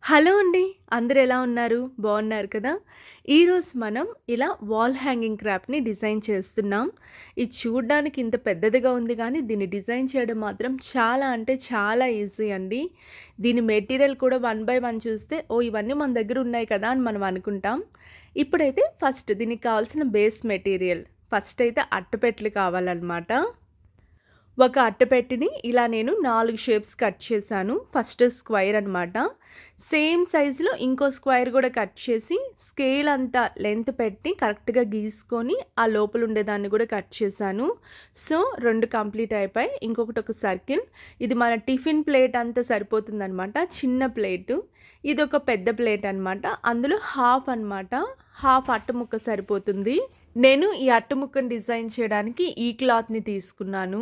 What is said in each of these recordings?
Hello అండి. అందరూ ఎలా ఉన్నారు? బాగున్నారు కదా! ఈరోజు మనం ఇలా వాల్ హ్యాంగింగ్ క్రాఫ్ట్‌ని డిజైన్ చేస్తున్నాం. ఇది చూడ్డానికి ఇంత పెద్దదిగా ఉంది గానీ, దీన్ని డిజైన్ చేయడం మాత్రం చాలా అంటే చాలా ఈజీ అండి. దీని మెటీరియల్ కూడా వన్ బై వన్ చూస్తే, ఓహ్! ఇవన్నీ మన దగ్గర ఉన్నాయి కదా! అని మనం అనుకుంటాం. ఇప్పుడైతే ఫస్ట్ దీనికి కావాల్సిన బేస్ మెటీరియల్ ఫస్ట్ అయితే అట్టపెట్టెలు కావాలన్నమాట. ఒక అట్టపెట్టెని ఇలా నేను 4 షేప్స్ కట్ చేశాను. ఫస్ట్ స్క్వేర్ అనమాట. సేమ్ సైజులో ఇంకో స్క్వేర్ కూడా కట్ చేసి స్కేల్ అంతా లెంత్ పెట్టి కరెక్ట్‌గా గీసుకొని ఆ లోపల ఉండేదాన్ని కూడా కట్ చేశాను. సో 2 కంప్లీట్ అయిపోయాయి. ఇంకొకటి ఒక సర్కిల్. ఇది మన టిఫిన్ ప్లేట్ అంతా సరిపోతుందనమాట. చిన్న ప్లేటు. ఇది ఒక పెద్ద ప్లేట్ అనమాట. అందులో హాఫ్ అనమాట. హాఫ్ అట్ట ముక్క సరిపోతుంది. నేను ఈ అట్టముక్కను డిజైన్ చేయడానికి ఈ క్లాత్‌ని తీసుకున్నాను.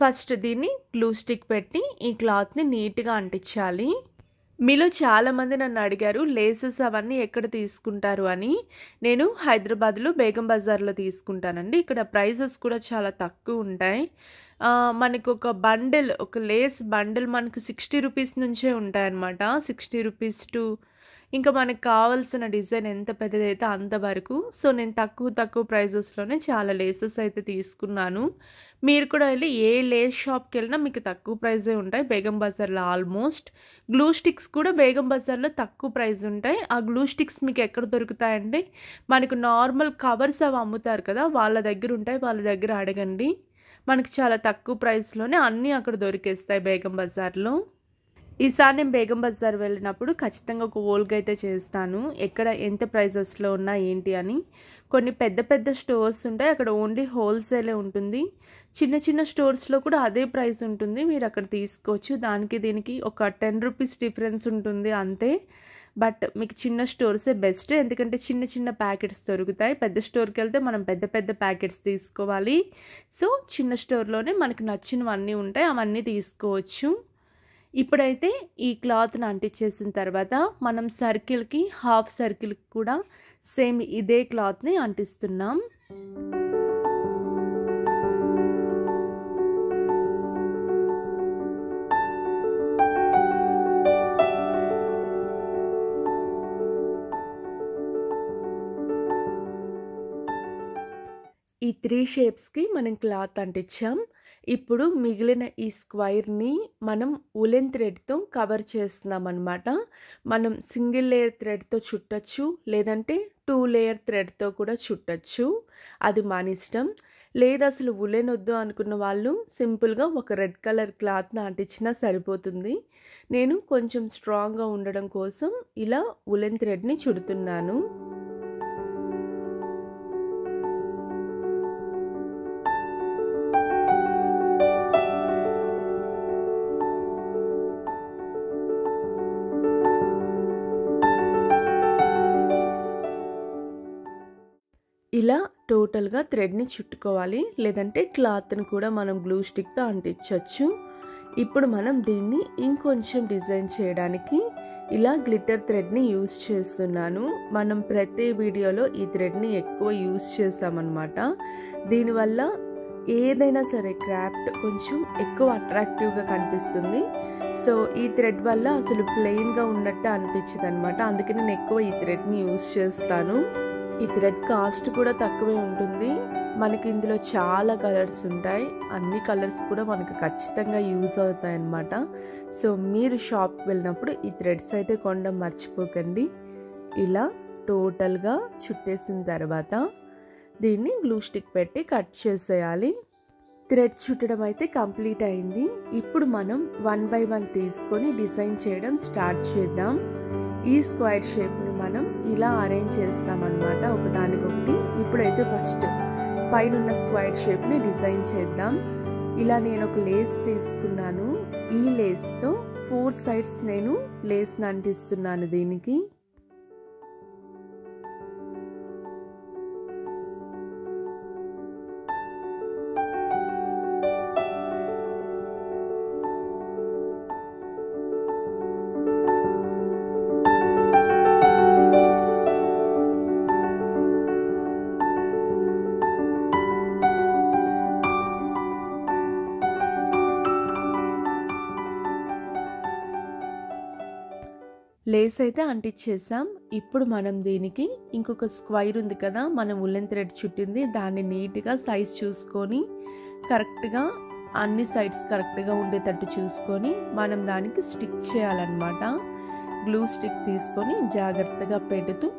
ఫస్ట్ దీన్ని గ్లూ స్టిక్ పెట్టి ఈ క్లాత్‌ని నీట్‌గా అంటించాలి. మీలో చాలామంది నన్ను అడిగారు లేసెస్ అవన్నీ ఎక్కడ తీసుకుంటారు అని. నేను హైదరాబాద్‌లో బేగం బజార్‌లో తీసుకుంటానండి. ఇక్కడ ప్రైజెస్ కూడా చాలా తక్కువ ఉంటాయి. మనకు ఒక బండిల్ ఒక లేస్ బండిల్ మనకు 60 రూపీస్ నుంచే ఉంటాయన్నమాట. 60 రూపీస్ టు ఇంకా మనకు కావాల్సిన డిజైన్ ఎంత పెద్దదైతే అంతవరకు. సో నేను తక్కువ ప్రైజెస్‌లోనే చాలా లేసెస్ అయితే తీసుకున్నాను. మీరు కూడా వెళ్ళి ఏ లేస్ షాప్‌కెళ్ళినా మీకు తక్కువ ప్రైజే ఉంటాయి బేగం బజార్‌లో ఆల్మోస్ట్. గ్లూ స్టిక్స్ కూడా బేగం బజార్‌లో తక్కువ ప్రైస్ ఉంటాయి. ఆ గ్లూ స్టిక్స్ మీకు ఎక్కడ దొరుకుతాయంటే మనకు నార్మల్ కవర్స్ అవి అమ్ముతారు కదా! వాళ్ళ దగ్గర ఉంటాయి. వాళ్ళ దగ్గర అడగండి. మనకి చాలా తక్కువ ప్రైస్‌లోనే అన్నీ అక్కడ దొరికేస్తాయి బేగం బజార్‌లో. ఈసారి నేను బేగం బజార్ వెళ్ళినప్పుడు ఖచ్చితంగా ఒక ఓల్గా అయితే చేస్తాను. ఎక్కడ ఎంత ప్రైజెస్‌లో ఉన్నాయి ఏంటి అని. కొన్ని పెద్ద స్టోర్స్ ఉంటాయి. అక్కడ ఓన్లీ హోల్సేలే ఉంటుంది. చిన్న స్టోర్స్‌లో కూడా అదే ప్రైస్ ఉంటుంది. మీరు అక్కడ తీసుకోవచ్చు. దానికి దీనికి ఒక 10 రూపీస్ డిఫరెన్స్ ఉంటుంది అంతే. బట్ మీకు చిన్న స్టోర్సే బెస్ట్. ఎందుకంటే చిన్న ప్యాకెట్స్ దొరుకుతాయి. పెద్ద స్టోర్‌కెళ్తే మనం పెద్ద ప్యాకెట్స్ తీసుకోవాలి. సో చిన్న స్టోర్‌లోనే మనకు నచ్చినవన్నీ ఉంటాయి. అవన్నీ తీసుకోవచ్చు. ఇప్పుడైతే ఈ క్లాత్‌ని అంటించేసిన తర్వాత మనం సర్కిల్‌కి, హాఫ్ సర్కిల్‌కి కూడా సేమ్ ఇదే క్లాత్‌ని అంటిస్తున్నాం. ఈ 3 షేప్స్‌కి మనం క్లాత్ అంటించాం. ఇప్పుడు మిగిలిన ఈ స్క్వేర్‌ని మనం ఉలెన్ థ్రెడ్‌తో కవర్ చేస్తున్నామన్నమాట. మనం సింగిల్ లేయర్ థ్రెడ్‌తో చుట్టొచ్చు. లేదంటే 2 లేయర్ థ్రెడ్‌తో కూడా చుట్టొచ్చు. అది మన ఇష్టం. లేదు అసలు ఉలెన్ వద్దు అనుకున్న వాళ్ళు సింపుల్‌గా ఒక రెడ్ కలర్ క్లాత్‌ని అంటించినా సరిపోతుంది. నేను కొంచెం స్ట్రాంగ్‌గా ఉండడం కోసం ఇలా ఉలెన్ థ్రెడ్‌ని చుడుతున్నాను. ఇలా టోటల్‌గా థ్రెడ్‌ని చుట్టుకోవాలి. లేదంటే క్లాత్‌ని కూడా మనం గ్లూ స్టిక్‌తో అంటించొచ్చు. ఇప్పుడు మనం దీన్ని ఇంకొంచెం డిజైన్ చేయడానికి ఇలా గ్లిట్టర్ థ్రెడ్‌ని యూజ్ చేస్తున్నాను. మనం ప్రతి వీడియోలో ఈ థ్రెడ్‌ని ఎక్కువ యూజ్ చేసామన్నమాట. దీనివల్ల ఏదైనా సరే క్రాఫ్ట్ కొంచెం ఎక్కువ అట్రాక్టివ్‌గా కనిపిస్తుంది. సో ఈ థ్రెడ్ వల్ల అసలు ప్లెయిన్‌గా ఉన్నట్టు అనిపించదన్నమాట. అందుకే నేను ఎక్కువ ఈ థ్రెడ్‌ని యూజ్ చేస్తాను. ఈ థ్రెడ్ కాస్ట్ కూడా తక్కువే ఉంటుంది. మనకి ఇందులో చాలా కలర్స్ ఉంటాయి. అన్ని కలర్స్ కూడా మనకు ఖచ్చితంగా యూజ్ అవుతాయన్నమాట. సో మీరు షాప్‌కి వెళ్ళినప్పుడు ఈ థ్రెడ్స్ అయితే కొనడం మర్చిపోకండి. ఇలా టోటల్‌గా చుట్టేసిన తర్వాత దీన్ని గ్లూ స్టిక్ పెట్టి కట్ చేసేయాలి. థ్రెడ్ చుట్టడం అయితే కంప్లీట్ అయింది. ఇప్పుడు మనం 1 బై 1 తీసుకొని డిజైన్ చేయడం స్టార్ట్ చేద్దాం. ఈ స్క్వేర్ షేప్‌ని మనం ఇలా అరేంజ్ చేస్తామన్నమాట ఒకదానికొకటి. ఇప్పుడైతే ఫస్ట్ పైనున్న స్క్వేర్ షేప్‌ని డిజైన్ చేద్దాం. ఇలా నేను ఒక లేస్ తీసుకున్నాను. ఈ లేస్‌తో 4 సైడ్స్ నేను లేస్‌ని అంటిస్తున్నాను దీనికి. లేస్ అయితే అంటించేసాం. ఇప్పుడు మనం దీనికి ఇంకొక స్క్వైర్ ఉంది కదా, మనం ఉల్లెన్ థ్రెడ్ చుట్టింది, దాన్ని నీట్గా సైజ్ చూసుకొని కరెక్ట్గా అన్ని సైడ్స్ కరెక్ట్గా ఉండేటట్టు చూసుకొని మనం దానికి స్టిక్ చేయాలన్నమాట. గ్లూ స్టిక్ తీసుకొని జాగ్రత్తగా పెడుతూ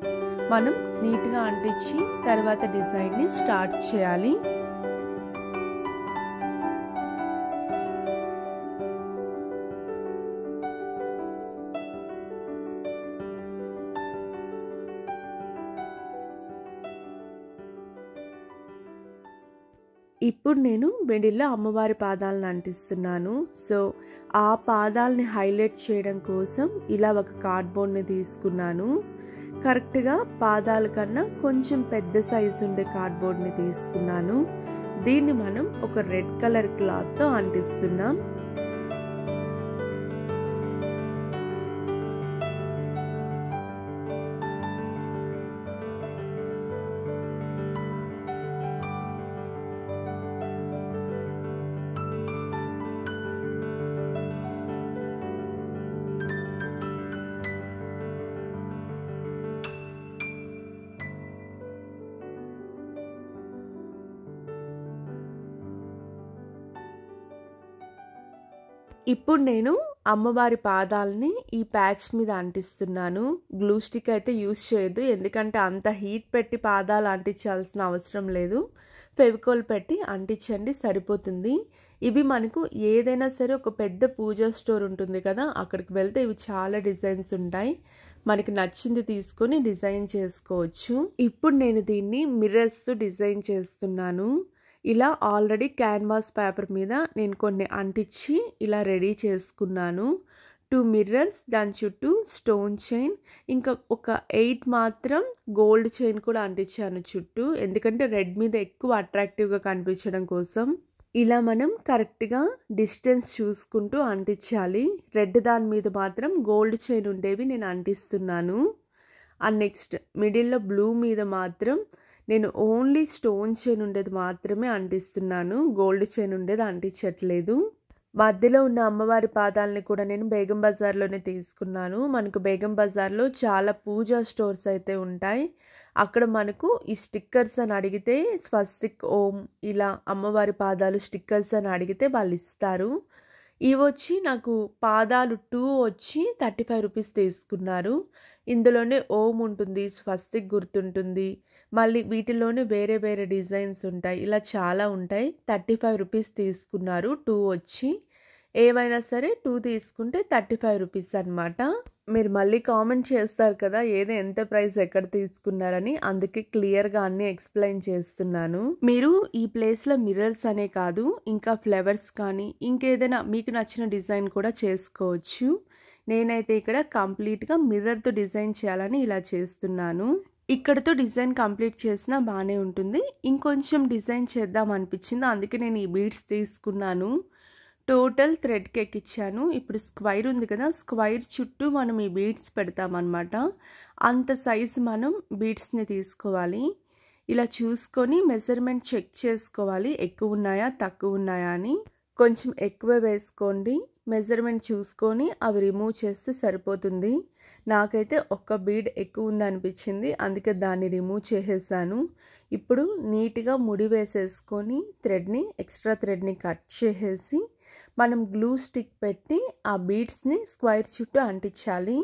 మనం నీట్గా అంటించి తర్వాత డిజైన్ని స్టార్ట్ చేయాలి. ఇప్పుడు నేను మిడిల్లో అమ్మవారి పాదాలను అంటిస్తున్నాను. సో ఆ పాదాలని హైలైట్ చేయడం కోసం ఇలా ఒక కార్డ్బోర్డ్ని తీసుకున్నాను. కరెక్ట్గా పాదాల కన్నా కొంచెం పెద్ద సైజు ఉండే కార్డ్బోర్డ్ని తీసుకున్నాను. దీన్ని మనం ఒక రెడ్ కలర్ క్లాత్తో అంటిస్తున్నాం. ఇప్పుడు నేను అమ్మవారి పాదాలని ఈ ప్యాచ్ మీద అంటిస్తున్నాను. గ్లూ స్టిక్ అయితే యూజ్ చేయొద్దు, ఎందుకంటే అంత హీట్ పెట్టి పాదాలు అంటించాల్సిన అవసరం లేదు. ఫెవికాల్ పెట్టి అంటించండి, సరిపోతుంది. ఇవి మనకు ఏదైనా సరే ఒక పెద్ద పూజా స్టోర్ ఉంటుంది కదా, అక్కడికి వెళ్తే ఇవి చాలా డిజైన్స్ ఉంటాయి. మనకి నచ్చింది తీసుకొని డిజైన్ చేసుకోవచ్చు. ఇప్పుడు నేను దీన్ని మిర్రర్స్ డిజైన్ చేస్తున్నాను. ఇలా ఆల్రెడీ క్యాన్వాస్ పేపర్ మీద నేను కొన్ని అంటించి ఇలా రెడీ చేసుకున్నాను. 2 మిర్రర్స్, దాని చుట్టూ స్టోన్ చైన్, ఇంకా ఒక 8 మాత్రం గోల్డ్ చైన్ కూడా అంటించాను చుట్టూ, ఎందుకంటే రెడ్ మీద ఎక్కువ అట్రాక్టివ్గా కనిపించడం కోసం. ఇలా మనం కరెక్ట్గా డిస్టెన్స్ చూసుకుంటూ అంటించాలి. రెడ్ దాని మీద మాత్రం గోల్డ్ చైన్ ఉండేవి నేను అంటిస్తున్నాను. అండ్ నెక్స్ట్ మిడిల్లో బ్లూ మీద మాత్రం నేను ఓన్లీ స్టోన్ చైన్ ఉండేది మాత్రమే అంటిస్తున్నాను, గోల్డ్ చైన్ ఉండేది అంటించట్లేదు. మధ్యలో ఉన్న అమ్మవారి పాదాలని కూడా నేను బేగం బజార్లోనే తీసుకున్నాను. మనకు బేగం బజార్లో చాలా పూజా స్టోర్స్ అయితే ఉంటాయి. అక్కడ మనకు ఈ స్టిక్కర్స్ అని అడిగితే స్వస్తిక్ ఓం ఇలా అమ్మవారి పాదాలు స్టిక్కర్స్ అని అడిగితే వాళ్ళు ఇస్తారు. ఇవి వచ్చి నాకు పాదాలు 2 వచ్చి 35 రూపీస్ తీసుకున్నారు. ఇందులోనే ఓం ఉంటుంది, స్వస్తిక్ గుర్తుంటుంది, మళ్ళీ వీటిలోనే వేరే వేరే డిజైన్స్ ఉంటాయి, ఇలా చాలా ఉంటాయి. 35 రూపీస్ తీసుకున్నారు 2 వచ్చి. ఏవైనా సరే 2 తీసుకుంటే 35 రూపీస్ అనమాట. మీరు మళ్ళీ కామెంట్ చేస్తారు కదా ఏదో ఎంత ప్రైస్ ఎక్కడ తీసుకున్నారని, అందుకే క్లియర్గా అన్నీ ఎక్స్ప్లెయిన్ చేస్తున్నాను. మీరు ఈ ప్లేస్లో మిర్రర్స్ అనే కాదు, ఇంకా ఫ్లవర్స్ కానీ ఇంకేదైనా మీకు నచ్చిన డిజైన్ కూడా చేసుకోవచ్చు. నేనైతే ఇక్కడ కంప్లీట్గా మిర్రర్తో డిజైన్ చేయాలని ఇలా చేస్తున్నాను. ఇక్కడతో డిజైన్ కంప్లీట్ చేసినా బాగానే ఉంటుంది. ఇంకొంచెం డిజైన్ చేద్దాం అనిపించింది, అందుకే నేను ఈ బీడ్స్ తీసుకున్నాను. టోటల్ థ్రెడ్కి ఎక్కించాను. ఇప్పుడు స్క్వైర్ ఉంది కదా, స్క్వైర్ చుట్టూ మనం ఈ బీడ్స్ పెడతామన్నమాట. అంత సైజు మనం బీడ్స్ని తీసుకోవాలి. ఇలా చూసుకొని మెజర్మెంట్ చెక్ చేసుకోవాలి, ఎక్కువ ఉన్నాయా తక్కువ ఉన్నాయా అని. కొంచెం ఎక్కువ వేసుకోండి, మెజర్మెంట్ చూసుకొని అవి రిమూవ్ చేస్తే సరిపోతుంది. నాకైతే ఒక్క బీడ్ ఎక్కువ ఉంది అనిపించింది, అందుకే దాన్ని రిమూవ్ చేసేసాను. ఇప్పుడు నీట్గా ముడి వేసేసుకొని థ్రెడ్ని, ఎక్స్ట్రా థ్రెడ్ని కట్ చేసేసి మనం గ్లూ స్టిక్ పెట్టి ఆ బీడ్స్ని స్క్వైర్ చుట్టూ అంటించాలి.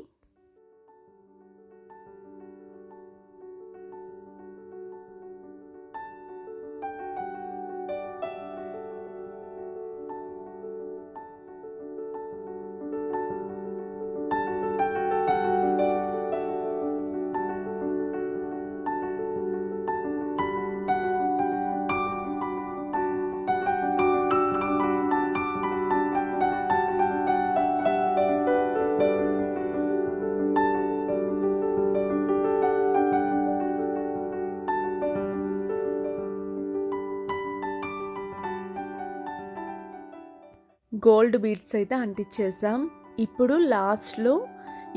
గోల్డ్ బీడ్స్ అయితే అంటించేసాం. ఇప్పుడు లాస్ట్లో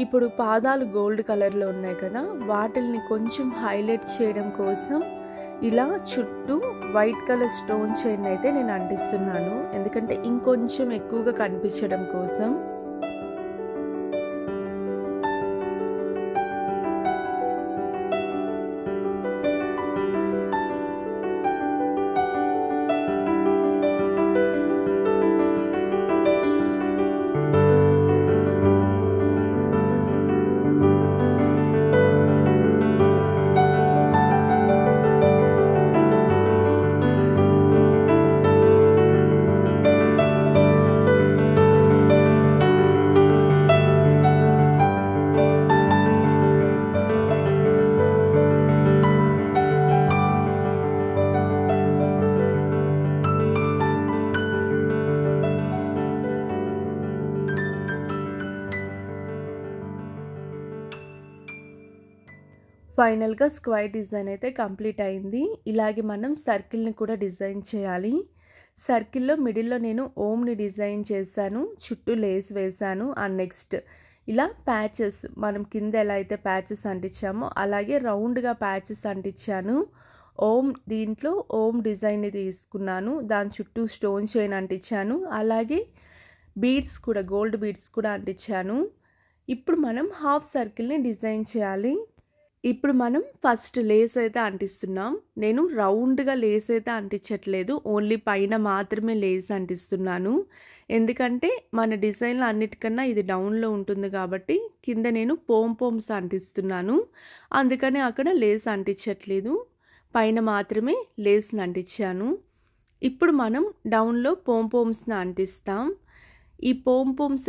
ఇప్పుడు పాదాలు గోల్డ్ కలర్లో ఉన్నాయి కదా, వాటిల్ని కొంచెం హైలైట్ చేయడం కోసం ఇలా చుట్టూ వైట్ కలర్ స్టోన్ చైన్ అయితే నేను అంటిస్తున్నాను, ఎందుకంటే ఇంకొంచెం ఎక్కువగా కనిపించడం కోసం. ఫైనల్గా స్క్వేర్ డిజైన్ అయితే కంప్లీట్ అయింది. ఇలాగే మనం సర్కిల్ని కూడా డిజైన్ చేయాలి. సర్కిల్లో మిడిల్లో నేను ఓంని డిజైన్ చేశాను, చుట్టూ లేస్ వేశాను. అండ్ నెక్స్ట్ ఇలా ప్యాచెస్ మనం కింద ఎలా అయితే ప్యాచెస్ అంటించామో అలాగే రౌండ్గా ప్యాచెస్ అంటించాను. ఓం దీంట్లో ఓం డిజైన్ని తీసుకున్నాను, దాని చుట్టూ స్టోన్ చైన్ అంటించాను, అలాగే బీడ్స్ కూడా గోల్డ్ బీడ్స్ కూడా అంటించాను. ఇప్పుడు మనం హాఫ్ సర్కిల్ని డిజైన్ చేయాలి. ఇప్పుడు మనం ఫస్ట్ లేస్ అయితే అంటిస్తున్నాం. నేను రౌండ్గా లేస్ అయితే అంటించట్లేదు, ఓన్లీ పైన మాత్రమే లేస్ అంటిస్తున్నాను. ఎందుకంటే మన డిజైన్లో అన్నిటికన్నా ఇది డౌన్లో ఉంటుంది కాబట్టి కింద నేను పోమ్స్ అంటిస్తున్నాను. అందుకని అక్కడ లేస్ అంటించట్లేదు, పైన మాత్రమే లేస్ని అంటించాను. ఇప్పుడు మనం డౌన్లో పోమ్స్ని అంటిస్తాం. ఈ పోమ్స్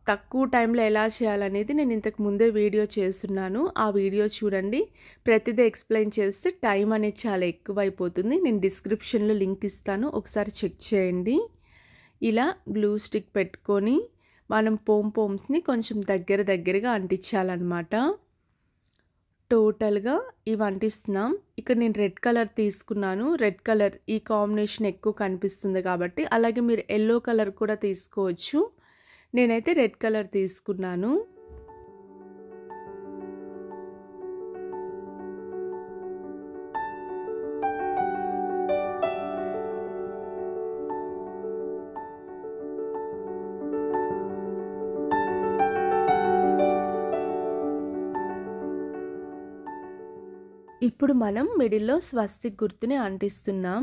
తక్కువ టైంలో ఎలా చేయాలనేది నేను ఇంతకు ముందే వీడియో చేస్తున్నాను, ఆ వీడియో చూడండి. ప్రతిదీ ఎక్స్ప్లెయిన్ చేస్తే టైం అనేది చాలా ఎక్కువైపోతుంది. నేను డిస్క్రిప్షన్లో లింక్ ఇస్తాను, ఒకసారి చెక్ చేయండి. ఇలా గ్లూ స్టిక్ పెట్టుకొని మనం పోమ్స్ని కొంచెం దగ్గరగా అంటించాలన్నమాట. టోటల్గా ఇవి అంటిస్తున్నాం. ఇక్కడ నేను రెడ్ కలర్ తీసుకున్నాను, రెడ్ కలర్ ఈ కాంబినేషన్ ఎక్కువ కనిపిస్తుంది కాబట్టి. అలాగే మీరు ఎల్లో కలర్ కూడా తీసుకోవచ్చు, నేనైతే రెడ్ కలర్ తీసుకున్నాను. ఇప్పుడు మనం మిడిల్లో స్వస్తిక్ గుర్తుని అంటిస్తున్నాం.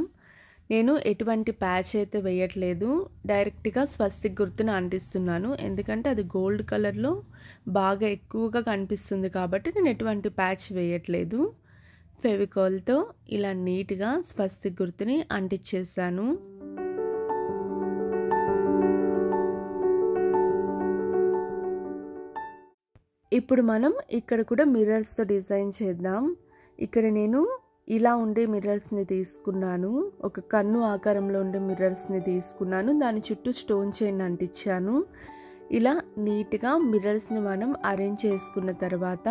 నేను ఎటువంటి ప్యాచ్ అయితే వేయట్లేదు, డైరెక్ట్గా స్వస్తిక్ గుర్తుని అంటిస్తున్నాను. ఎందుకంటే అది గోల్డ్ కలర్లో బాగా ఎక్కువగా కనిపిస్తుంది కాబట్టి నేను ఎటువంటి ప్యాచ్ వేయట్లేదు. ఫెవికాల్తో ఇలా నీట్గా స్వస్తిక్ గుర్తుని అంటించేసాను. ఇప్పుడు మనం ఇక్కడ కూడా మిర్రర్స్తో డిజైన్ చేద్దాం. ఇక్కడ నేను ఇలా ఉండే మిర్రర్స్ని తీసుకున్నాను, ఒక కన్ను ఆకారంలో ఉండే మిర్రర్స్ని తీసుకున్నాను, దాని చుట్టూ స్టోన్ చైన్ అంటించాను. ఇలా నీట్గా మిర్రర్స్ని మనం అరేంజ్ చేసుకున్న తర్వాత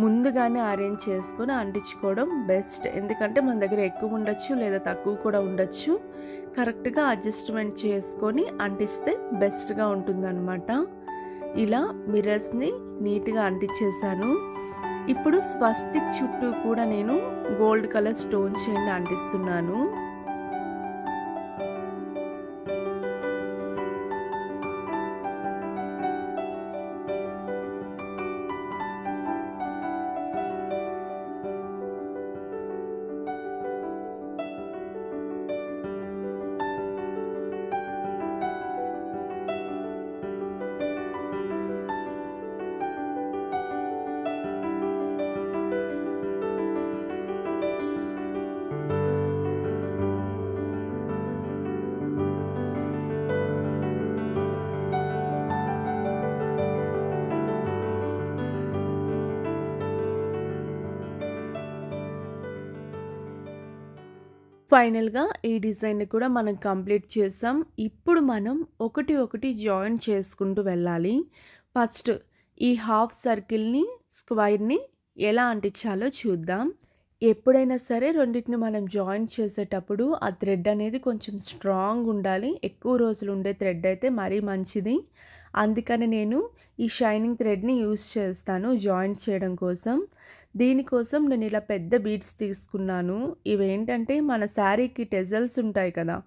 ముందుగానే అరేంజ్ చేసుకొని అంటించుకోవడం బెస్ట్. ఎందుకంటే మన దగ్గర ఎక్కువ ఉండొచ్చు లేదా తక్కువ కూడా ఉండొచ్చు, కరెక్ట్గా అడ్జస్ట్మెంట్ చేసుకొని అంటిస్తే బెస్ట్గా ఉంటుందన్నమాట. ఇలా మిర్రర్స్ని నీట్గా అంటించేసాను. ఇప్పుడు స్వస్తిక్ చుట్టూ కూడా నేను గోల్డ్ కలర్ స్టోన్ చైన్ అంటిస్తున్నాను. ఫైనల్గా ఈ డిజైన్ని కూడా మనం కంప్లీట్ చేసాం. ఇప్పుడు మనం ఒకటి జాయిన్ చేసుకుంటూ వెళ్ళాలి. ఫస్ట్ ఈ హాఫ్ సర్కిల్ని స్క్వైర్ని ఎలా అంటించాలో చూద్దాం. ఎప్పుడైనా సరే రెండింటిని మనం జాయిన్ చేసేటప్పుడు ఆ థ్రెడ్ అనేది కొంచెం స్ట్రాంగ్ ఉండాలి. ఎక్కువ రోజులు ఉండే థ్రెడ్ అయితే మరీ మంచిది. అందుకని నేను ఈ షైనింగ్ థ్రెడ్ని యూస్ చేస్తాను జాయిన్ చేయడం కోసం. దీనికోసం నేను ఇలా పెద్ద బీడ్స్ తీసుకున్నాను. ఇవేంటంటే మన శారీకి టెజల్స్ ఉంటాయి కదా,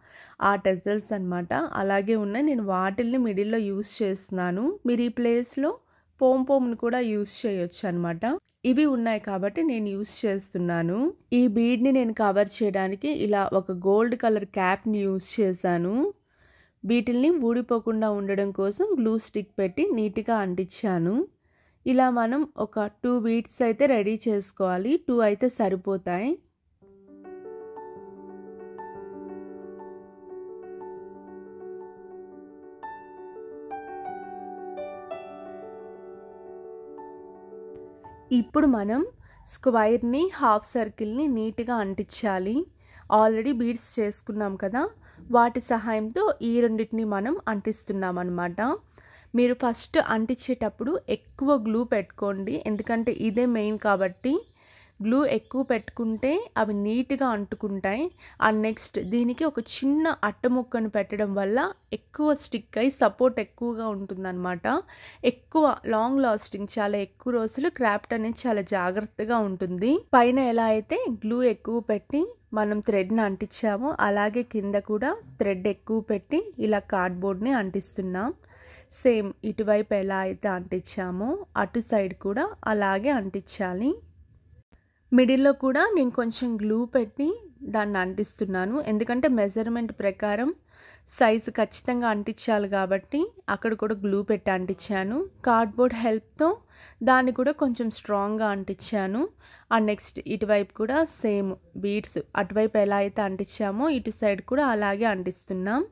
ఆ టెజల్స్ అన్నమాట. అలాగే ఉన్నాయి, నేను వాటిల్ని మిడిల్లో యూస్ చేస్తున్నాను. మీరు ఈ ప్లేస్లో పోమ్ని కూడా యూస్ చేయొచ్చు అనమాట. ఇవి ఉన్నాయి కాబట్టి నేను యూస్ చేస్తున్నాను. ఈ బీడ్ని నేను కవర్ చేయడానికి ఇలా ఒక గోల్డ్ కలర్ క్యాప్ని యూస్ చేశాను. వీటిల్ని ఊడిపోకుండా ఉండడం కోసం గ్లూ స్టిక్ పెట్టి నీట్గా అంటించాను. ఇలా మనం ఒక 2 బీడ్స్ అయితే రెడీ చేసుకోవాలి, 2 అయితే సరిపోతాయి. ఇప్పుడు మనం స్క్వైర్ని హాఫ్ సర్కిల్ని నీట్గా అంటించాలి. ఆల్రెడీ బీడ్స్ చేసుకున్నాం కదా, వాటి సహాయంతో ఈ రెండింటిని మనం అంటిస్తున్నాం అన్నమాట. మీరు ఫస్ట్ అంటించేటప్పుడు ఎక్కువ గ్లూ పెట్టుకోండి, ఎందుకంటే ఇదే మెయిన్ కాబట్టి గ్లూ ఎక్కువ పెట్టుకుంటే అవి నీట్గా అంటుకుంటాయి. అండ్ నెక్స్ట్ దీనికి ఒక చిన్న అట్ట ముక్కను పెట్టడం వల్ల ఎక్కువ స్టిక్ అయి సపోర్ట్ ఎక్కువగా ఉంటుందన్నమాట. ఎక్కువ లాంగ్ లాస్టింగ్, చాలా ఎక్కువ రోజులు క్రాఫ్ట్ అనేది చాలా జాగ్రత్తగా ఉంటుంది. పైన ఎలా అయితే గ్లూ ఎక్కువ పెట్టి మనం థ్రెడ్ని అంటించామో అలాగే కింద కూడా థ్రెడ్ ఎక్కువ పెట్టి ఇలా కార్డ్బోర్డ్ని అంటిస్తున్నాం. సేమ్ ఇటువైపు ఎలా అయితే అంటించామో అటు సైడ్ కూడా అలాగే అంటించాలి. మిడిల్లో కూడా నేను కొంచెం గ్లూ పెట్టి దాన్ని అంటిస్తున్నాను, ఎందుకంటే మెజర్మెంట్ ప్రకారం సైజు ఖచ్చితంగా అంటించాలి కాబట్టి అక్కడ కూడా గ్లూ పెట్టి అంటించాను. కార్డ్బోర్డ్ హెల్ప్తో దాన్ని కూడా కొంచెం స్ట్రాంగ్గా అంటించాను. అండ్ నెక్స్ట్ ఇటువైపు కూడా సేమ్ బీడ్స్ అటువైపు ఎలా అయితే అంటించామో ఇటు సైడ్ కూడా అలాగే అంటిస్తున్నాం.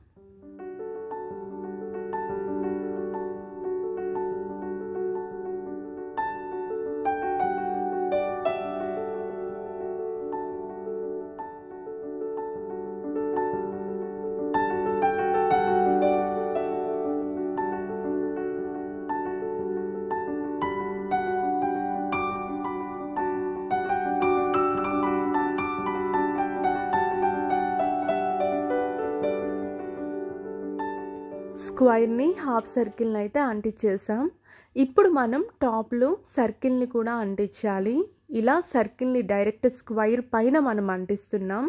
స్క్వైర్ని హాఫ్ సర్కిల్ని అయితే అంటించేసాం. ఇప్పుడు మనం టాప్లో సర్కిల్ని కూడా అంటించాలి. ఇలా సర్కిల్ని డైరెక్ట్ స్క్వైర్ పైన మనం అంటిస్తున్నాం.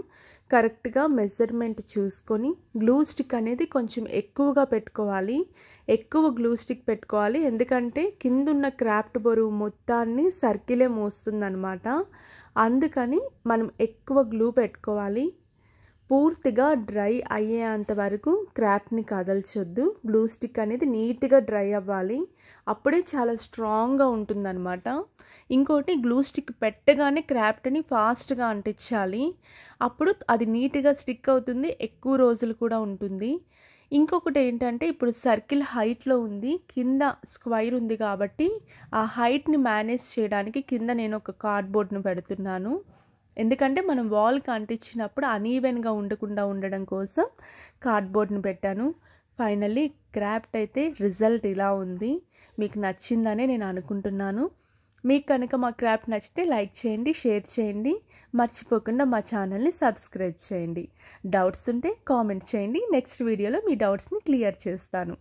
కరెక్ట్గా మెజర్మెంట్ చూసుకొని గ్లూ స్టిక్ అనేది కొంచెం ఎక్కువగా పెట్టుకోవాలి, ఎక్కువ గ్లూ స్టిక్ పెట్టుకోవాలి, ఎందుకంటే కిందున్న క్రాఫ్ట్ బరువు మొత్తాన్ని సర్కిలే మోస్తుందన్నమాట. అందుకని మనం ఎక్కువ గ్లూ పెట్టుకోవాలి. పూర్తిగా డ్రై అయ్యేంత వరకు క్రాఫ్ట్ని కదల్చొద్దు. గ్లూ స్టిక్ అనేది నీట్గా డ్రై అవ్వాలి, అప్పుడే చాలా స్ట్రాంగ్గా ఉంటుందన్నమాట. ఇంకోటి గ్లూ స్టిక్ పెట్టగానే క్రాఫ్ట్ని ఫాస్ట్గా అంటించాలి, అప్పుడు అది నీట్గా స్టిక్ అవుతుంది, ఎక్కువ రోజులు కూడా ఉంటుంది. ఇంకొకటి ఏంటంటే ఇప్పుడు సర్కిల్ హైట్లో ఉంది, కింద స్క్వైర్ ఉంది కాబట్టి ఆ హైట్ని మేనేజ్ చేయడానికి కింద నేను ఒక కార్డ్బోర్డ్ను పెడుతున్నాను. ఎందుకంటే మనం వాల్కి అంటించినప్పుడు అనీవెన్గా ఉండకుండా ఉండడం కోసం కార్డ్బోర్డ్ని పెట్టాను. ఫైనల్లీ క్రాఫ్ట్ అయితే రిజల్ట్ ఇలా ఉంది. మీకు నచ్చిందనే నేను అనుకుంటున్నాను. మీకు కనుక మా క్రాఫ్ట్ నచ్చితే లైక్ చేయండి, షేర్ చేయండి, మర్చిపోకుండా మా ఛానల్ని సబ్స్క్రైబ్ చేయండి. డౌట్స్ ఉంటే కామెంట్ చేయండి, నెక్స్ట్ వీడియోలో మీ డౌట్స్ని క్లియర్ చేస్తాను.